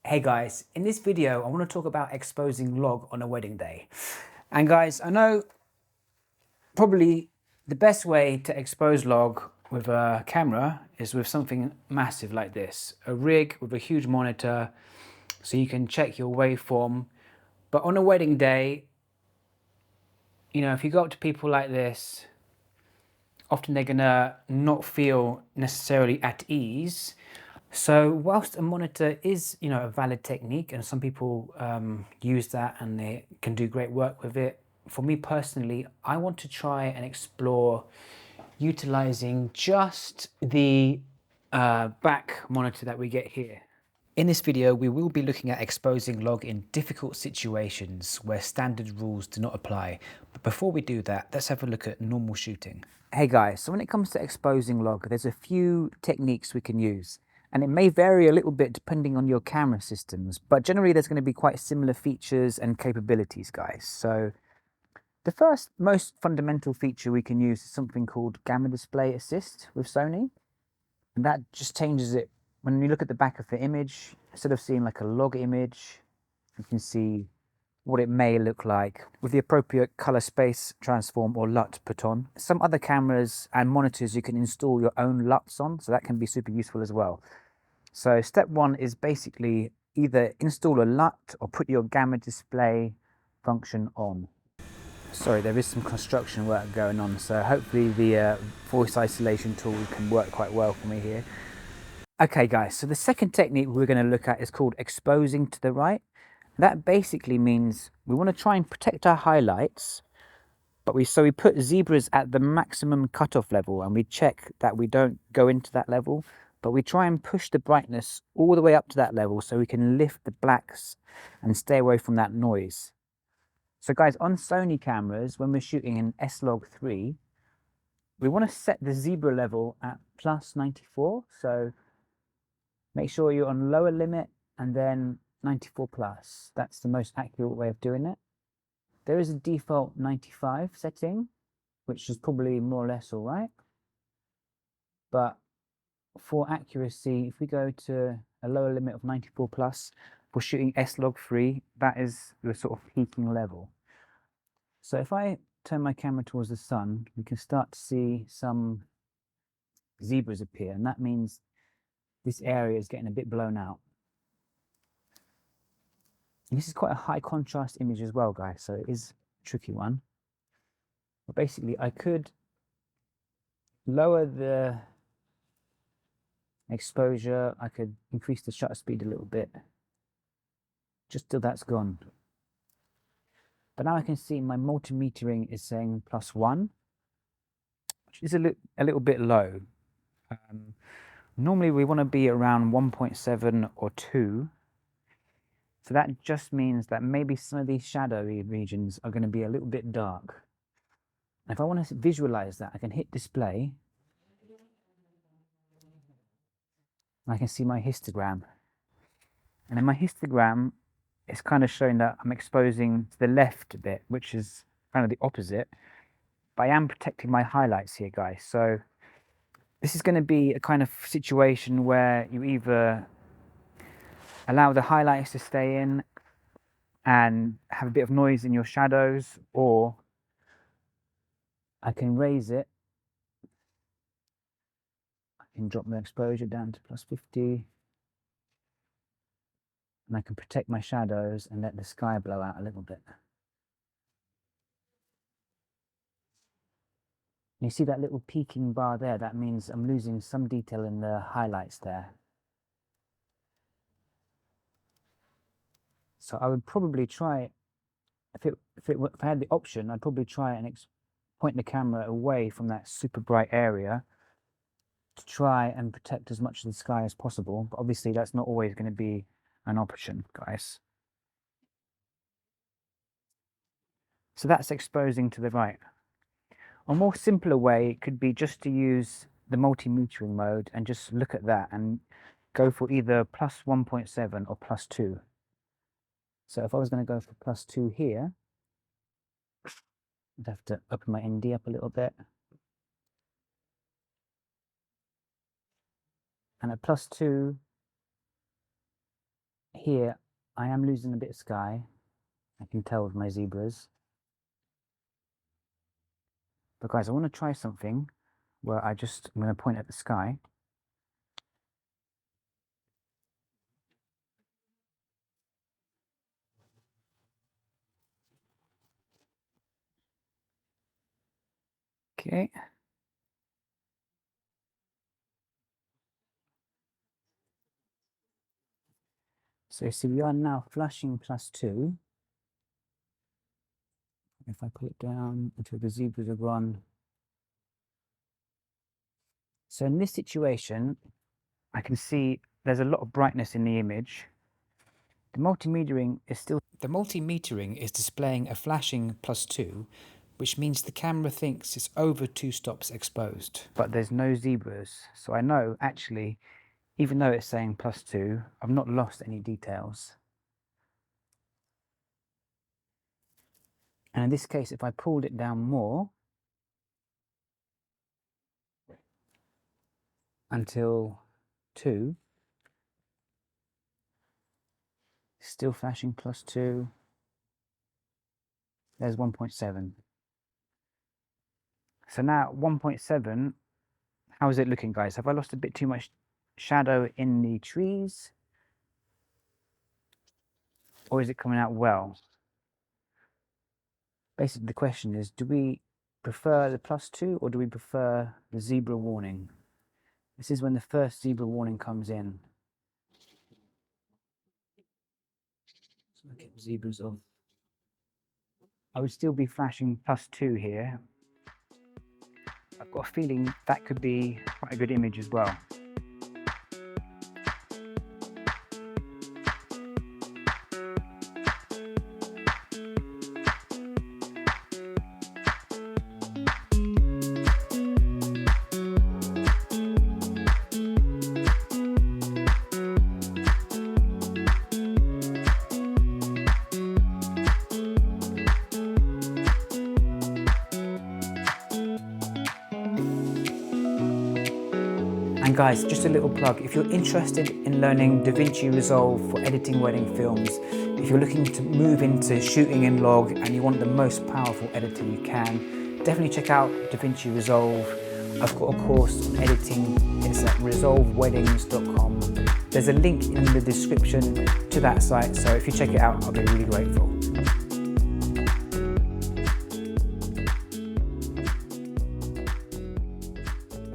Hey guys, in this video I want to talk about exposing log on a wedding day. And guys, I know probably the best way to expose log with a camera is with something massive like this. A rig with a huge monitor so you can check your waveform. But on a wedding day, you know, if you go up to people like this, often they're gonna not feel necessarily at ease. So whilst a monitor is, you know, a valid technique, and some people use that and they can do great work with it, for me personally, I want to try and explore utilizing just the back monitor that we get here. In this video, we will be looking at exposing log in difficult situations where standard rules do not apply. But before we do that, let's have a look at normal shooting. Hey guys, so when it comes to exposing log, there's a few techniques we can use. And it may vary a little bit depending on your camera systems, but generally there's going to be quite similar features and capabilities, guys. So the first most fundamental feature we can use is something called Gamma Display Assist with Sony. And that just changes it. When you look at the back of the image, instead of seeing like a log image, you can see what it may look like with the appropriate color space transform or LUT put on. Some other cameras and monitors you can install your own LUTs on, so that can be super useful as well. So step one is basically either install a LUT or put your gamma display function on. Sorry, there is some construction work going on, so hopefully the voice isolation tool can work quite well for me here. Okay guys, so the second technique we're going to look at is called exposing to the right. That basically means we want to try and protect our highlights, but we put zebras at the maximum cutoff level, and we check that we don't go into that level, but we try and push the brightness all the way up to that level so we can lift the blacks and stay away from that noise. So guys, on Sony cameras, when we're shooting an S-Log3, we want to set the zebra level at plus 94. So make sure you're on lower limit and then 94 plus. That's the most accurate way of doing it. There is a default 95 setting, which is probably more or less all right. But for accuracy, if we go to a lower limit of 94 plus, for shooting S-Log3, that is the sort of peaking level. So if I turn my camera towards the sun, we can start to see some zebras appear, and that means this area is getting a bit blown out. And this is quite a high contrast image as well, guys, so it is a tricky one. But basically, I could lower the exposure, I could increase the shutter speed a little bit, just till that's gone. But now I can see my multimetering is saying +1, which is a little bit low. Normally we want to be around 1.7 or 2. So that just means that maybe some of these shadowy regions are going to be a little bit dark. And if I want to visualize that, I can hit display. And I can see my histogram. And in my histogram, it's kind of showing that I'm exposing to the left a bit, which is kind of the opposite. But I am protecting my highlights here, guys. So this is going to be a kind of situation where you either allow the highlights to stay in and have a bit of noise in your shadows, or I can raise it. I can drop the exposure down to +50. And I can protect my shadows and let the sky blow out a little bit. And you see that little peaking bar there? That means I'm losing some detail in the highlights there. So I would probably try, if I had the option, I'd probably try and point the camera away from that super bright area to try and protect as much of the sky as possible. But obviously that's not always going to be an option, guys. So that's exposing to the right. A more simpler way could be just to use the multi-metering mode and just look at that and go for either +1.7 or +2. So if I was going to go for +2 here, I'd have to open my ND up a little bit. And at +2, here I am losing a bit of sky. I can tell with my zebras. But guys, I want to try something where I'm going to point at the sky. Okay. So see, we are now flashing +2. If I put it down until the zebras are gone. So in this situation, I can see there's a lot of brightness in the image. The multimetering is displaying a flashing +2, which means the camera thinks it's over 2 stops exposed. But there's no zebras, so I know actually, even though it's saying +2, I've not lost any details. And in this case, if I pulled it down more until 2, still flashing +2, there's 1.7. So now 1.7, how is it looking, guys? Have I lost a bit too much shadow in the trees? Or is it coming out well? Basically, the question is, do we prefer the +2 or do we prefer the zebra warning? This is when the first zebra warning comes in. So I get the zebras off. I would still be flashing +2 here. I've got a feeling that could be quite a good image as well. And guys, just a little plug, if you're interested in learning DaVinci Resolve for editing wedding films, if you're looking to move into shooting in log and you want the most powerful editor you can, definitely check out DaVinci Resolve. I've got a course on editing, it's at resolveweddings.com. There's a link in the description to that site, so if you check it out, I'll be really grateful.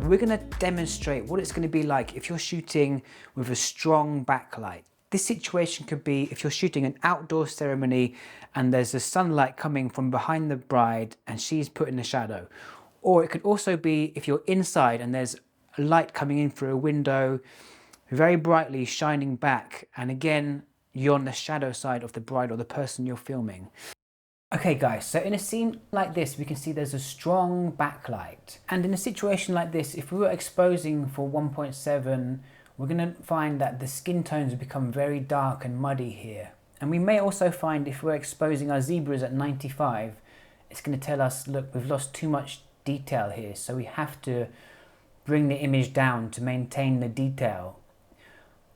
We're going to demonstrate what it's going to be like if you're shooting with a strong backlight. This situation could be if you're shooting an outdoor ceremony and there's the sunlight coming from behind the bride and she's put in the shadow. Or it could also be if you're inside and there's a light coming in through a window, very brightly shining back, and again, you're on the shadow side of the bride or the person you're filming. Okay guys, so in a scene like this, we can see there's a strong backlight. And in a situation like this, if we were exposing for 1.7, we're going to find that the skin tones become very dark and muddy here. And we may also find if we're exposing our zebras at 95, it's going to tell us, look, we've lost too much detail here. So we have to bring the image down to maintain the detail.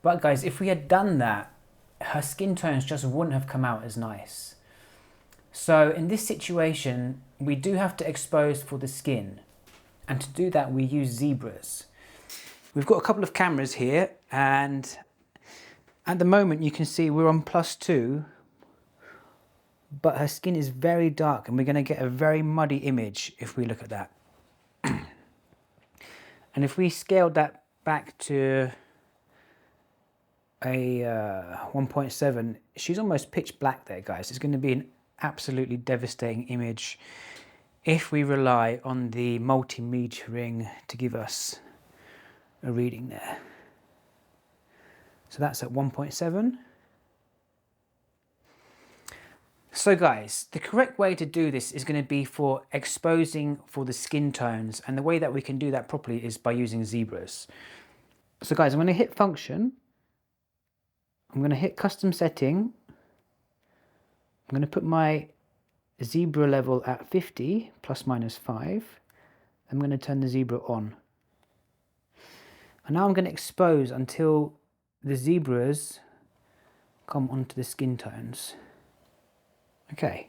But guys, if we had done that, her skin tones just wouldn't have come out as nice. So in this situation, we do have to expose for the skin. And to do that, we use zebras. We've got a couple of cameras here, and at the moment you can see we're on +2, but her skin is very dark and we're going to get a very muddy image if we look at that. And if we scaled that back to a 1.7, she's almost pitch black there, guys. It's going to be an absolutely devastating image if we rely on the multimetering to give us a reading there. So that's at 1.7. So guys, the correct way to do this is going to be for exposing for the skin tones, and the way that we can do that properly is by using zebras. So guys, I'm going to hit function, I'm going to hit custom setting, I'm going to put my zebra level at 50 ±5. I'm going to turn the zebra on. And now I'm going to expose until the zebras come onto the skin tones. Okay,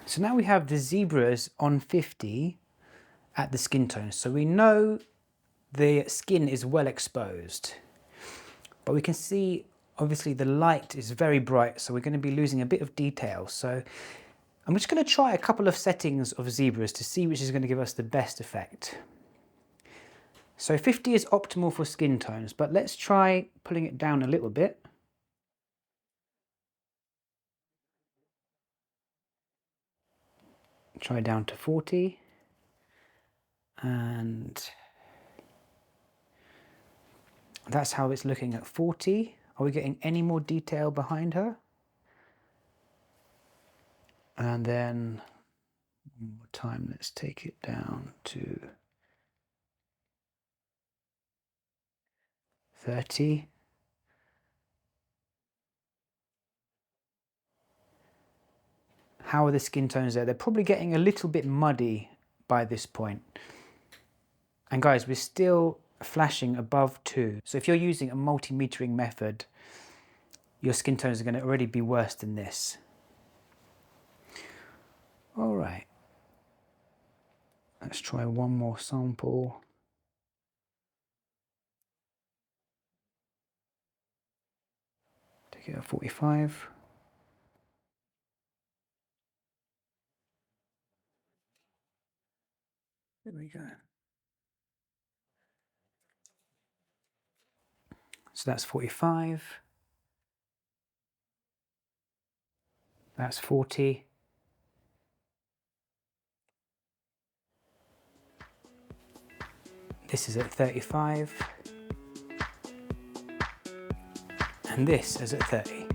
so now we have the zebras on 50 at the skin tones. So we know the skin is well exposed, but we can see obviously the light is very bright, so we're going to be losing a bit of detail. So I'm just going to try a couple of settings of zebras to see which is going to give us the best effect. So 50 is optimal for skin tones, but let's try pulling it down a little bit. Try down to 40, and that's how it's looking at 40. Are we getting any more detail behind her? And then one more time, let's take it down to 30. How are the skin tones there? They're probably getting a little bit muddy by this point. And guys, we're still flashing above 2. So if you're using a multi-metering method, your skin tones are going to already be worse than this. All right. Let's try one more sample. Take it at 45. There we go. So that's 45. That's 40. This is at 35. And this is at 30.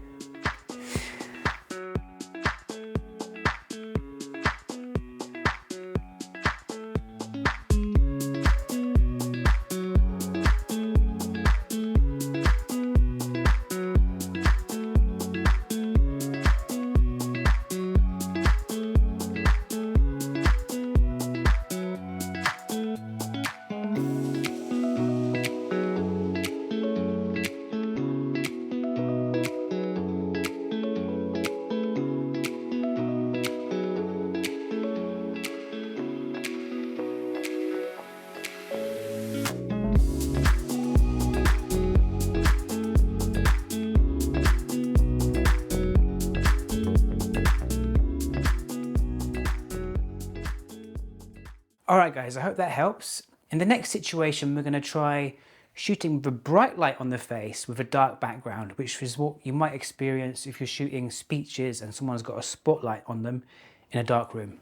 Alright guys, I hope that helps. In the next situation, we're going to try shooting with a bright light on the face with a dark background, which is what you might experience if you're shooting speeches and someone's got a spotlight on them in a dark room.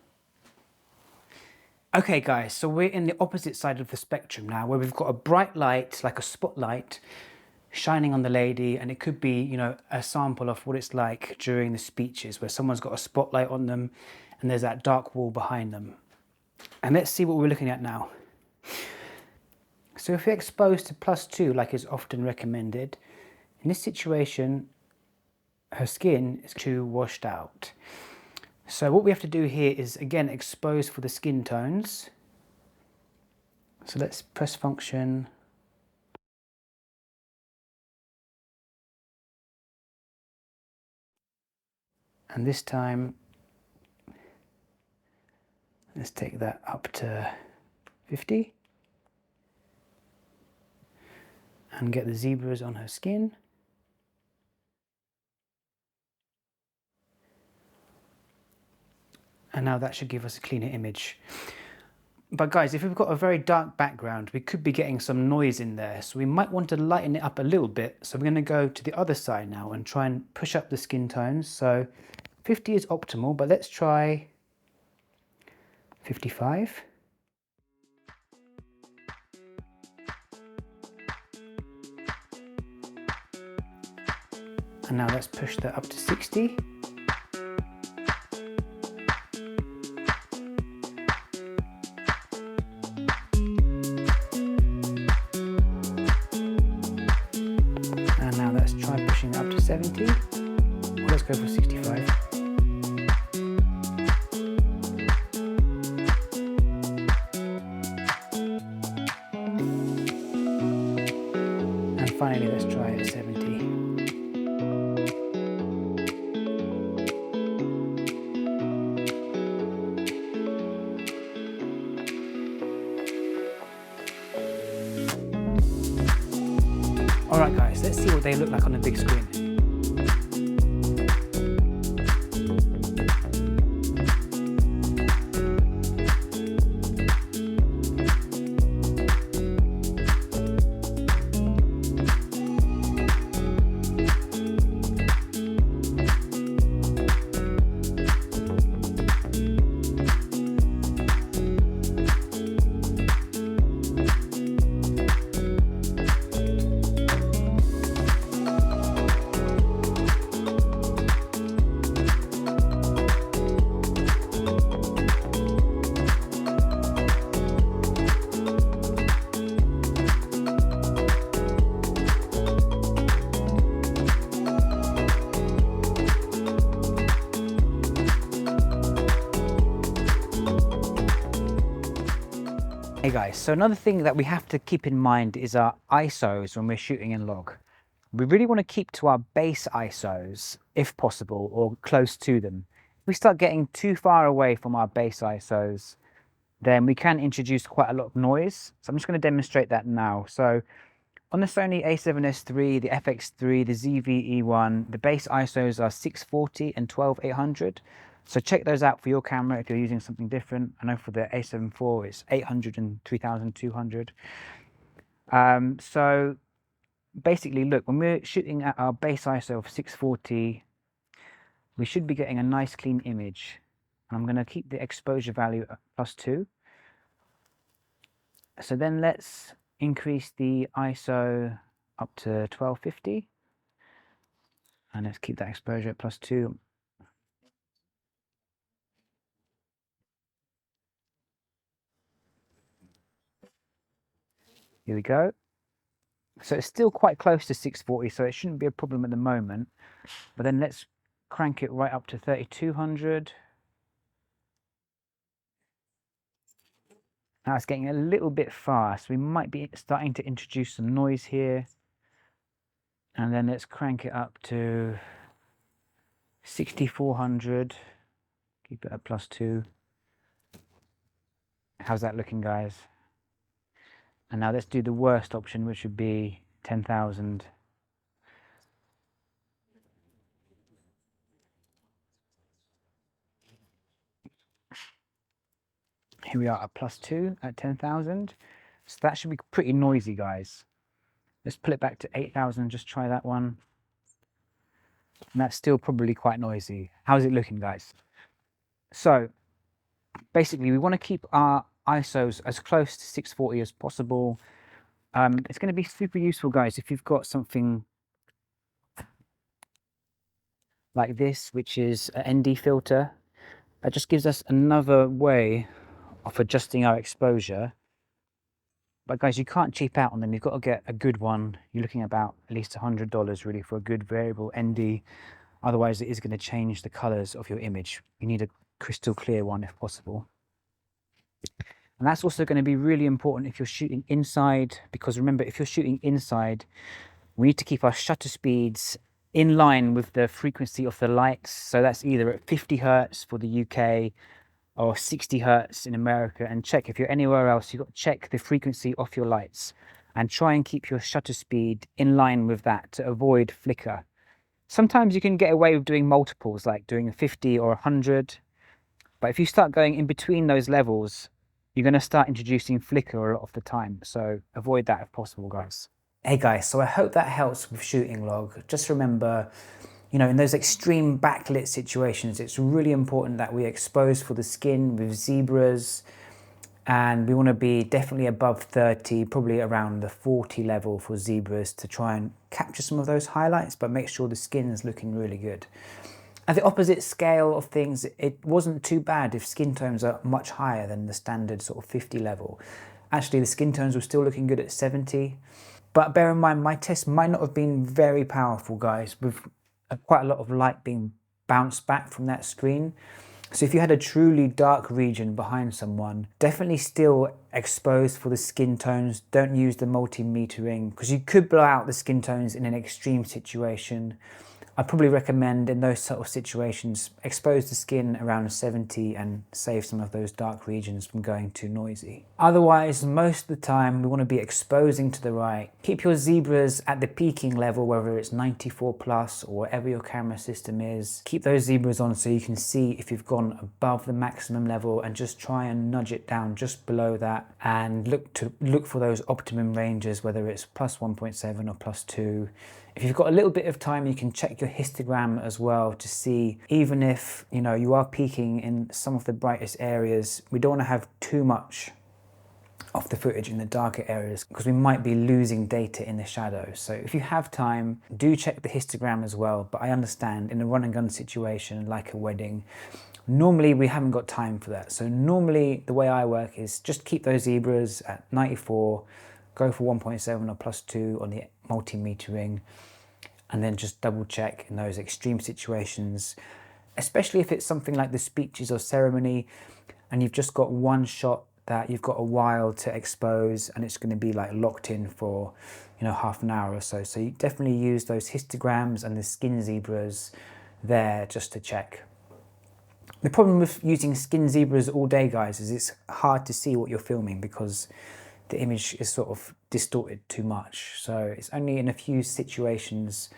Okay guys, so we're in the opposite side of the spectrum now, where we've got a bright light, like a spotlight, shining on the lady, and it could be, you know, a sample of what it's like during the speeches, where someone's got a spotlight on them and there's that dark wall behind them. And let's see what we're looking at now. So if we're exposed to +2, like is often recommended, in this situation, her skin is too washed out. So what we have to do here is, again, expose for the skin tones. So let's press function. And this time, let's take that up to 50. And get the zebras on her skin. And now that should give us a cleaner image. But guys, if we've got a very dark background, we could be getting some noise in there. So we might want to lighten it up a little bit. So we're going to go to the other side now and try and push up the skin tones. So 50 is optimal, but let's try 55. And now let's push that up to 60. And now let's try pushing it up to 70. Well, let's go for 65. And finally, let's try at 70. let's see what they look like on the big screen. Hey guys, so another thing that we have to keep in mind is our ISOs when we're shooting in log. We really want to keep to our base ISOs if possible, or close to them. If we start getting too far away from our base ISOs, then we can introduce quite a lot of noise. So I'm just going to demonstrate that now. So on the Sony a7S III, the FX3, the ZV-E1, the base ISOs are 640 and 12800. So check those out for your camera if you're using something different. I know for the a7 IV it's 800 and 3200. So basically, look, when we're shooting at our base ISO of 640, we should be getting a nice clean image. I'm going to keep the exposure value at +2. So then let's increase the ISO up to 1250. And let's keep that exposure at +2. Here we go. So it's still quite close to 640, so it shouldn't be a problem at the moment. But then let's crank it right up to 3200. Now it's getting a little bit fast. We might be starting to introduce some noise here. And then let's crank it up to 6400. Keep it at +2. How's that looking, guys? And now let's do the worst option, which would be 10,000. Here we are at +2 at 10,000. So that should be pretty noisy, guys. Let's pull it back to 8,000, just try that one. And that's still probably quite noisy. How's it looking, guys? So basically, we want to keep our ISOs as close to 640 as possible. It's going to be super useful, guys, if you've got something like this, which is an ND filter. That just gives us another way of adjusting our exposure. But guys, you can't cheap out on them. You've got to get a good one. You're looking about at least $100 really for a good variable ND. Otherwise, it is going to change the colors of your image. You need a crystal clear one if possible. And that's also going to be really important if you're shooting inside, because remember, if you're shooting inside, we need to keep our shutter speeds in line with the frequency of the lights. So that's either at 50 Hertz for the UK or 60 Hertz in America. And check if you're anywhere else, you've got to check the frequency of your lights and try and keep your shutter speed in line with that to avoid flicker. Sometimes you can get away with doing multiples, like doing 50 or 100. But if you start going in between those levels, you're going to start introducing flicker a lot of the time. So avoid that if possible, guys. Hey guys, so I hope that helps with shooting log. Just remember, you know, in those extreme backlit situations, it's really important that we expose for the skin with zebras, and we want to be definitely above 30, probably around the 40 level for zebras to try and capture some of those highlights, but make sure the skin is looking really good. At the opposite scale of things, it wasn't too bad if skin tones are much higher than the standard sort of 50 level. Actually, the skin tones were still looking good at 70. But bear in mind, my test might not have been very powerful, guys, with quite a lot of light being bounced back from that screen. So if you had a truly dark region behind someone, definitely still expose for the skin tones. Don't use the multimetering, because you could blow out the skin tones in an extreme situation. I'd probably recommend in those sort of situations, expose the skin around 70 and save some of those dark regions from going too noisy. Otherwise, most of the time, we want to be exposing to the right. Keep your zebras at the peaking level, whether it's 94 plus or whatever your camera system is. Keep those zebras on so you can see if you've gone above the maximum level, and just try and nudge it down just below that, and look for those optimum ranges, whether it's plus 1.7 or plus 2. If you've got a little bit of time, you can check your histogram as well to see, even if you are peaking in some of the brightest areas, we don't want to have too much of the footage in the darker areas because we might be losing data in the shadows. So if you have time, do check the histogram as well. But I understand in a run and gun situation like a wedding, normally we haven't got time for that. So normally the way I work is just keep those zebras at 94, go for 1.7 or plus 2 on the multimetering, and then just double check in those extreme situations, especially if it's something like the speeches or ceremony and you've just got one shot that you've got a while to expose and it's going to be like locked in for half an hour or so. So you definitely use those histograms and the skin zebras there just to check. The problem with using skin zebras all day, guys, is it's hard to see what you're filming because the image is sort of distorted too much. So it's only in a few situations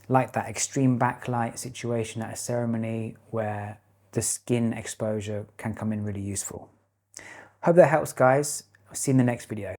like that extreme backlight situation at a ceremony where the skin exposure can come in really useful. Hope that helps, guys. I'll see you in the next video.